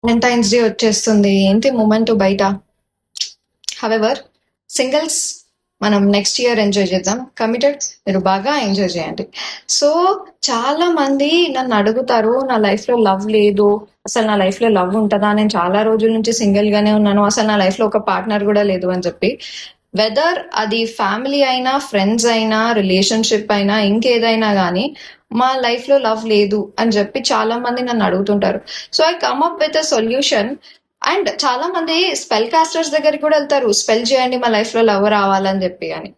Valentine's day వచ్చేస్తుంది, ఏంటి moment బయట. హవెవర్ సింగిల్స్ మనం నెక్స్ట్ ఇయర్ ఎంజాయ్ చేద్దాం. కమిటెడ్ మీరు బాగా ఎంజాయ్ చేయండి. సో చాలా మంది నన్ను అడుగుతారు, నా లైఫ్ లో లవ్ లేదు, అసలు నా లైఫ్ లో లవ్ ఉంటుందా, నేను చాలా రోజుల నుంచి సింగిల్ గానే ఉన్నాను, అసలు నా లైఫ్ లో ఒక పార్ట్నర్ కూడా లేదు అని చెప్పి. వెదర్ అది ఫ్యామిలీ అయినా, ఫ్రెండ్స్ అయినా, రిలేషన్షిప్ అయినా, ఇంకేదైనా కానీ మా లైఫ్ లో లవ్ లేదు అని చెప్పి చాలా మంది నన్ను అడుగుతుంటారు. So I come up with a solution. And చాలా మంది స్పెల్ కాస్టర్స్ దగ్గరికి కూడా వెళ్తారు, స్పెల్ చేయండి మా లైఫ్ లో లవ్ రావాలని చెప్పి అని.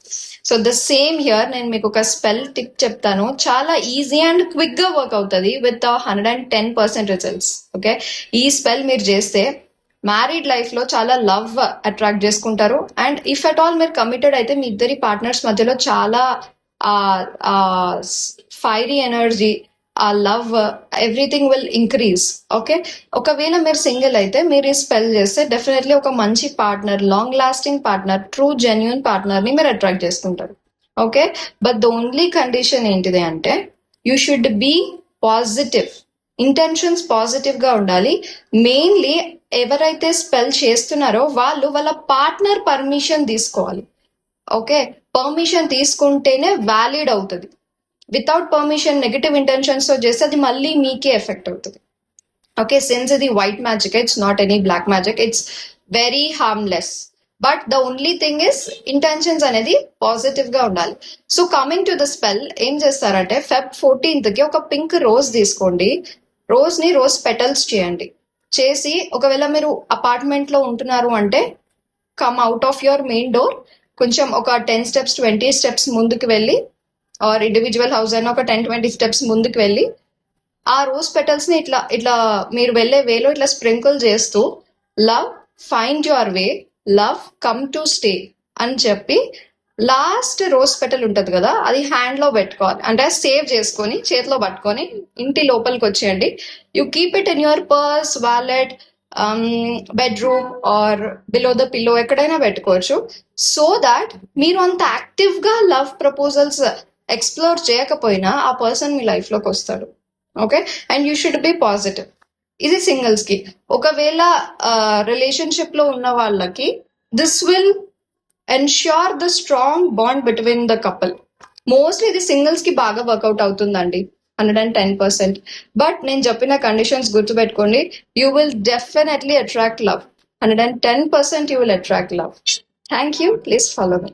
సో ద సేమ్ హియర్, నేను మీకు ఒక స్పెల్ టిప్ చెప్తాను, చాలా ఈజీ అండ్ క్విక్ గా వర్క్ అవుతుంది విత్ 110% రిజల్ట్స్. ఓకే, ఈ స్పెల్ మీరు చేస్తే మ్యారీడ్ లైఫ్ లో చాలా లవ్ అట్రాక్ట్ చేసుకుంటారు. అండ్ ఇఫ్ అట్ ఆల్ మీరు కమిటెడ్ అయితే మీ ఇద్దరి పార్ట్నర్స్ మధ్యలో చాలా ఫైరీ ఎనర్జీ, ఆ love, everything will increase. Okay, ఒకవేళ మీరు సింగిల్ అయితే మీరు ఈ స్పెల్ చేస్తే డెఫినెట్లీ ఒక మంచి partner, long lasting partner, true genuine partner ని మీరు అట్రాక్ట్ చేసుకుంటారు. Okay, but the only condition ఏంటిది అంటే you should be positive. Intentions positive గా ఉండాలి. మెయిన్లీ ఎవరైతే స్పెల్ చేస్తున్నారో వాళ్ళు వాళ్ళ పార్ట్నర్ పర్మిషన్ తీసుకోవాలి. ఓకే, పర్మిషన్ తీసుకుంటేనే వ్యాలిడ్ అవుతుంది. వితౌట్ పర్మిషన్ నెగటివ్ ఇంటెన్షన్స్ తో చేస్తే అది మళ్ళీ మీకే ఎఫెక్ట్ అవుతుంది. ఓకే, సిన్స్ ఇది white magic, it's not any black magic, it's very harmless. But the only thing is intentions అనేది పాజిటివ్ గా ఉండాలి. So coming to the spell, ఏం చేస్తారంటే Feb 14th కి ఒక పింక్ రోజ్ తీసుకోండి. రోజ్ ని రోజ్ పెటల్స్ చేయండి. చేసి ఒకవేళ మీరు అపార్ట్మెంట్ లో ఉంటున్నారు అంటే come out of your main door, కొంచెం ఒక 10 steps 20 steps ముందుకు వెళ్ళి, ఆర్ ఇండివిజువల్ హౌస్ అయినా ఒక 10-20 steps ముందుకు వెళ్ళి ఆ రోజ్ పెటల్స్ ని ఇట్లా ఇట్లా మీరు వెళ్ళే వేలో ఇట్లా స్ప్రింకిల్ చేస్తూ love find your way, love come to stay అని చెప్పి లాస్ట్ రోజ్ పెటల్ ఉంటది కదా, అది హ్యాండ్ లో పెట్టుకోవాలి. అంటే సేవ్ చేసుకొని చేతిలో పట్టుకొని ఇంటి లోపలికి వచ్చేయండి. You keep it in your purse, wallet, bedroom are below the pillow, ఎక్కడైనా పెట్టుకోవచ్చు. సో దాట్ మీరు అంత యాక్టివ్ గా లవ్ ప్రపోజల్స్ ఎక్స్ప్లోర్ చేయకపోయినా ఆ పర్సన్ మీ లైఫ్ లోకి వస్తాడు. Okay, and you should be positive. ఇది సింగిల్స్ కి. ఒకవేళ రిలేషన్షిప్ లో ఉన్న వాళ్ళకి this will ensure the strong bond between the couple. Mostly ఇది సింగిల్స్ కి బాగా వర్కౌట్ అవుతుందండి, 110%. బట్ నేను చెప్పిన కండిషన్స్ గుర్తుపెట్టుకోండి. You will definitely attract love. 110% you will attract love. Thank you. Please follow me.